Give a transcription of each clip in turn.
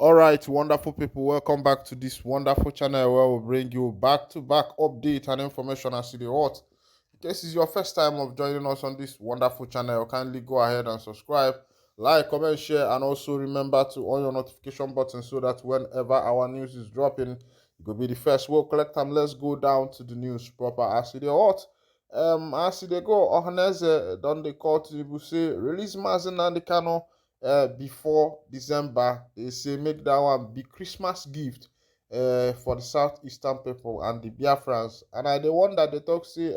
All right, wonderful people, welcome back to this wonderful channel where we bring you back-to-back update and information as to the what. In case it's your first time of joining us on this wonderful channel, kindly go ahead and subscribe, like, comment, share, and also remember to on your notification button so that whenever our news is dropping, you will be the first. We'll collect them. Let's go down to the news proper as to the what. As they go, Ohaneze done the call to the say release Mazi Nnamdi Kanu before December. They say make that one be Christmas gift for the southeastern people and the Biafrans. And I the one that they talk say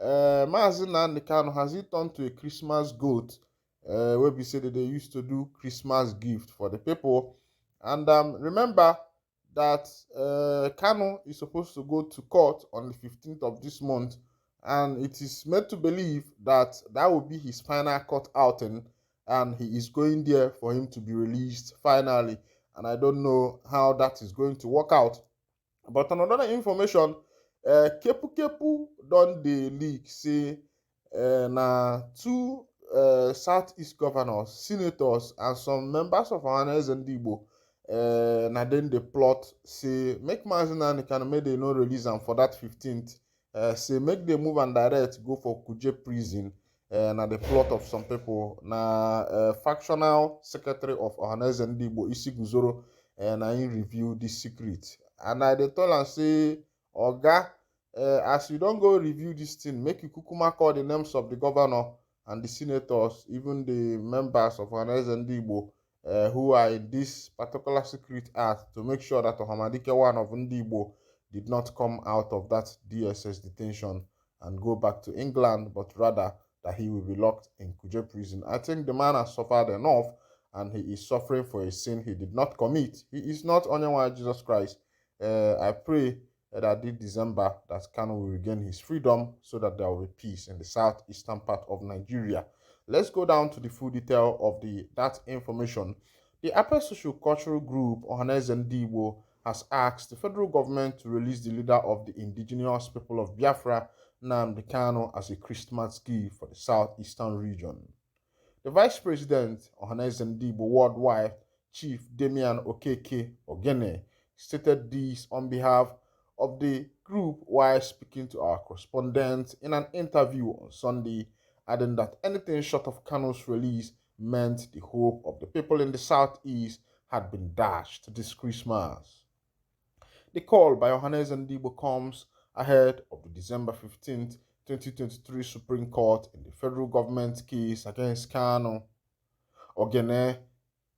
Mazi Nnamdi Kanu has it turned to a Christmas goat where we say that they used to do Christmas gift for the people. And remember that Kanu is supposed to go to court on the 15th of this month, and it is made to believe that that will be his final court outing, and he is going there for him to be released finally. And I don't know how that is going to work out. But on another information, Kepu Kepu don dey leak say na two southeast governors, senators, and some members of Ohanaeze Ndigbo na dem dey plot say make Mazi Nnamdi Kanu make dem no release am for that 15th. Say make dem move am direct go for Kuje prison. Na the plot of some people. Na factional secretary of Ohanaeze Ndigbo Isi Guzoro na him reveal this secret. And I dey tell am say oga, as you don go review this thing, make you kukuma call the names of the governor and the senators, even the members of Ohanaeze Ndigbo who are in this particular secret act, to make sure that Ohamadike one of Ndigbo did not come out of that DSS detention and go back to England, but rather that he will be locked in Kuje prison. I think the man has suffered enough, and he is suffering for a sin he did not commit. He is not Onyenwa Jesus Christ. I pray that this December that Kanu will regain his freedom so that there will be peace in the southeastern part of Nigeria. Let's go down to the full detail of that information. The Upper Social Cultural Group Ohanaeze Ndigbo has asked the federal government to release the leader of the indigenous people of Biafra, Nnamdi Kanu, as a Christmas gift for the southeastern region. The Vice President, Ohanaeze Ndigbo Worldwide, Chief Damian Okeke Ogene, stated this on behalf of the group while speaking to our correspondent in an interview on Sunday, adding that anything short of Kanu's release meant the hope of the people in the southeast had been dashed this Christmas. The call by Ohanaeze Ndigbo comes ahead of the December 15th, 2023 Supreme Court in the federal government case against Kanu. Ogene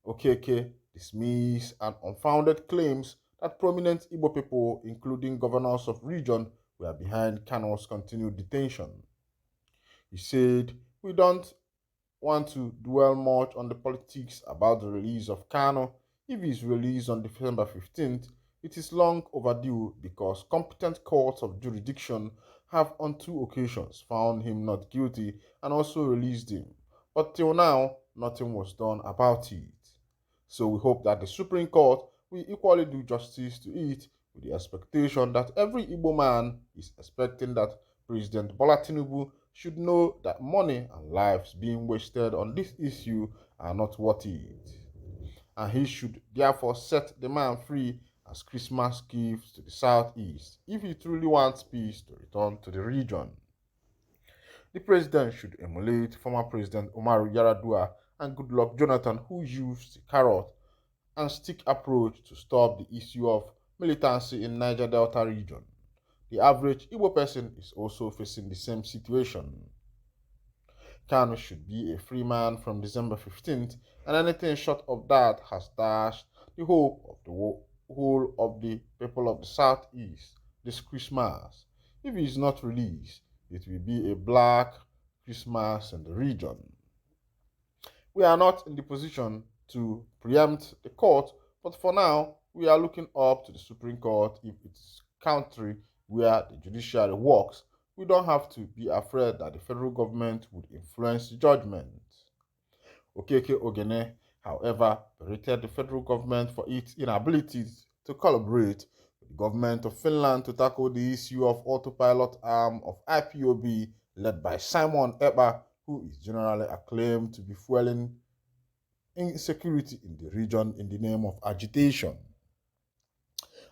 Okeke dismissed and unfounded claims that prominent Igbo people, including governors of region, were behind Kanu's continued detention. He said, "We don't want to dwell much on the politics about the release of Kanu. If he is released on December 15th, it is long overdue because competent courts of jurisdiction have on 2 occasions found him not guilty and also released him. But till now, nothing was done about it. So we hope that the Supreme Court will equally do justice to it, with the expectation that every Igbo man is expecting that President Bola Tinubu should know that money and lives being wasted on this issue are not worth it. And he should therefore set the man free as Christmas gifts to the southeast if he truly wants peace to return to the region. The president should emulate former President Umaru Yar'Adua and Goodluck Jonathan, who used the carrot and stick approach to stop the issue of militancy in Niger Delta region. The average Igbo person is also facing the same situation. Kanu should be a free man from December 15th, and anything short of that has dashed the hope of the whole of the people of the southeast this Christmas. If he is not released, it will be a black Christmas in the region. We are not in the position to preempt the court, but for now, we are looking up to the Supreme Court. If it's country where the judiciary works, we don't have to be afraid that the federal government would influence the judgment. Okeke Ogene, however, berated the federal government for its inability to collaborate with the government of Finland to tackle the issue of autopilot arm of IPOB led by Simon Ekpa, who is generally acclaimed to be fueling insecurity in the region in the name of agitation.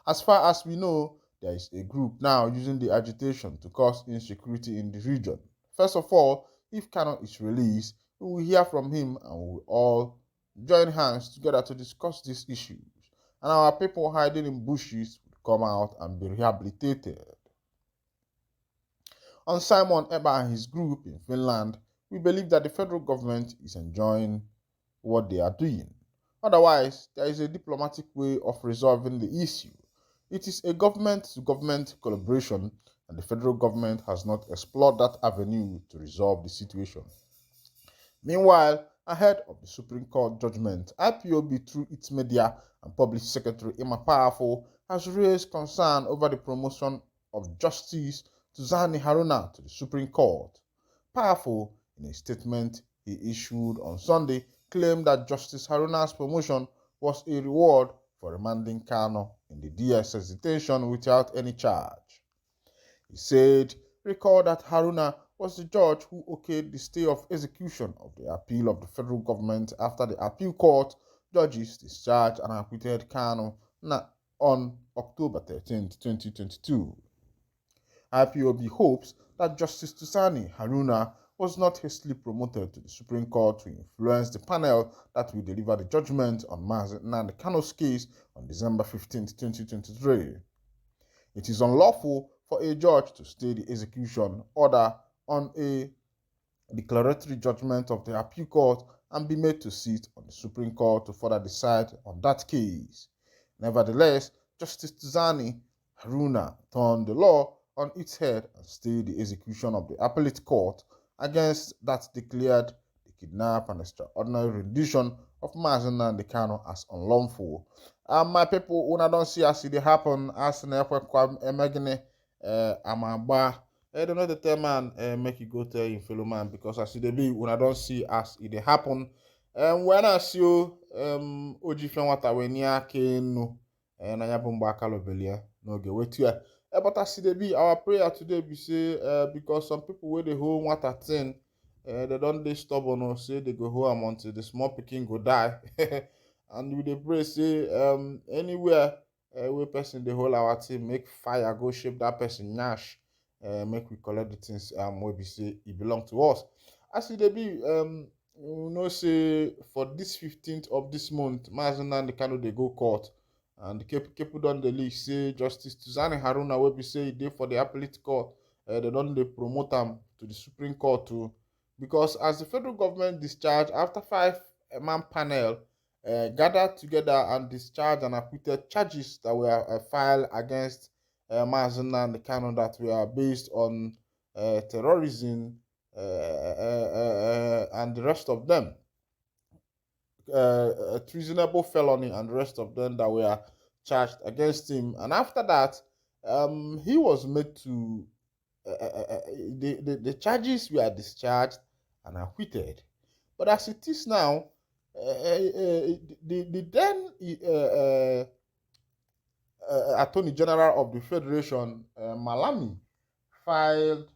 As far as we know, there is a group now using the agitation to cause insecurity in the region. First of all, if Kanu is released, we will hear from him and we will all join hands together to discuss these issues. And our people hiding in bushes will come out and be rehabilitated. On Simon Eba and his group in Finland, we believe that the federal government is enjoying what they are doing. Otherwise, there is a diplomatic way of resolving the issue. It is a government-to-government collaboration, and the federal government has not explored that avenue to resolve the situation. Meanwhile, ahead of the Supreme Court judgment, IPOB, through its media and public secretary Emma Powerful, has raised concern over the promotion of Justice Tuzani Haruna to the Supreme Court. Powerful, in a statement he issued on Sunday, claimed that Justice Haruna's promotion was a reward for remanding Kanu in the DSS detention without any charge. He said, recall that Haruna was the judge who okayed the stay of execution of the appeal of the federal government after the appeal court judges discharged and acquitted Kanu on October 13, 2022. IPOB hopes that Justice Tusani Haruna was not hastily promoted to the Supreme Court to influence the panel that will deliver the judgment on NNAMDI Kanu's case on December 15, 2023. It is unlawful for a judge to stay the execution order on a declaratory judgment of the appeal court and be made to sit on the Supreme Court to further decide on that case. Nevertheless, Justice Tuzani Haruna turned the law on its head and stayed the execution of the appellate court against that declared the kidnap and extraordinary rendition of NNAMDI Kanu as unlawful. My people, when I don't see as it happen, as an emegine amagba. I don't know the tell man make you go tell your fellow man because as it be when I don't see as it happen. When I see you oji fen wata we ni ake no na ya bomba kalobelia no get wait here. But as it be our prayer today be say because some people where they hold water thing they don't dey stubborn or say they go hold am until the small pikin go die. And we dey pray say anywhere where person dey hold our team make fire go shape that person nyash make we collect the things wey be say e belong to us. As it be we know say for this 15th of this month NNAMDI Kanu dey go court and people don dey leak say Justice Tuzani Haruna wey be say e dey for the appellate court they don dey promote am to the Supreme Court too because as the federal government discharged after 5-man panel gathered together and discharged and acquitted charges that were filed against NNAMDI Kanu that were based on terrorism and the rest of them, treasonable felony and the rest of them that were charged against him. And after that, he was made to the charges were discharged and acquitted. But as it is now, the then Attorney General of the Federation, Malami, filed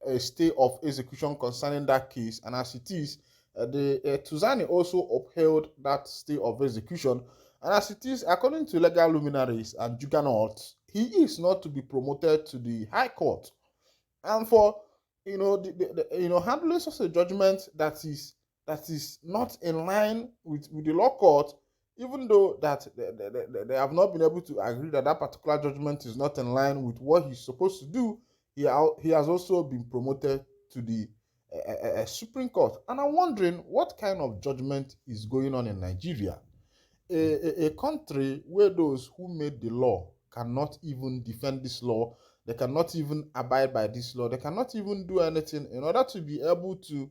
a stay of execution concerning that case, and as it is, the Tuzani also upheld that stay of execution, and as it is, according to legal luminaries and juggernauts, he is not to be promoted to the High Court, and for handling such a judgment that is not in line with the law court, even though that they have not been able to agree that that particular judgment is not in line with what he's supposed to do, he has also been promoted to the Supreme Court. And I'm wondering what kind of judgment is going on in Nigeria, a country where those who made the law cannot even defend this law, they cannot even abide by this law, they cannot even do anything in order to be able to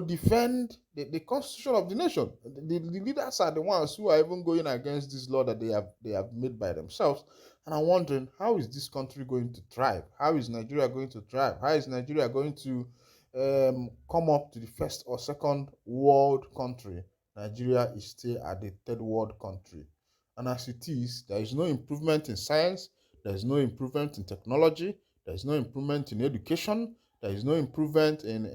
defend the constitution of the nation. The leaders are the ones who are even going against this law that they have made by themselves. And I'm wondering, how is this country going to thrive? How is Nigeria going to thrive? How is Nigeria going to come up to the first or second world country? Nigeria is still at the third world country. And as it is, there is no improvement in science, there is no improvement in technology, there is no improvement in education, there is no improvement in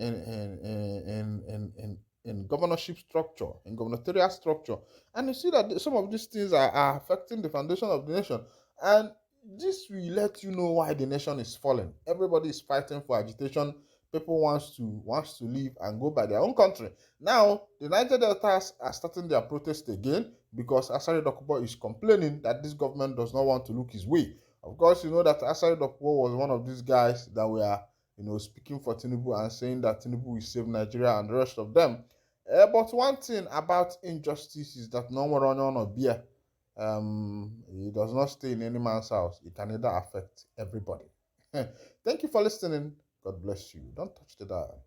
in governorship structure, in gubernatorial structure. And you see that some of these things are affecting the foundation of the nation. And this will let you know why the nation is falling. Everybody is fighting for agitation. People wants to leave and go by their own country. Now, the Niger Deltas are starting their protest again because Asari Dokubo is complaining that this government does not want to look his way. Of course, you know that Asari Dokubo was one of these guys that were, speaking for Tinubu and saying that Tinubu will save Nigeria and the rest of them. But one thing about injustice is that no more onion or beer. It does not stay in any man's house. It can either affect everybody. Thank you for listening. God bless you. Don't touch the dial.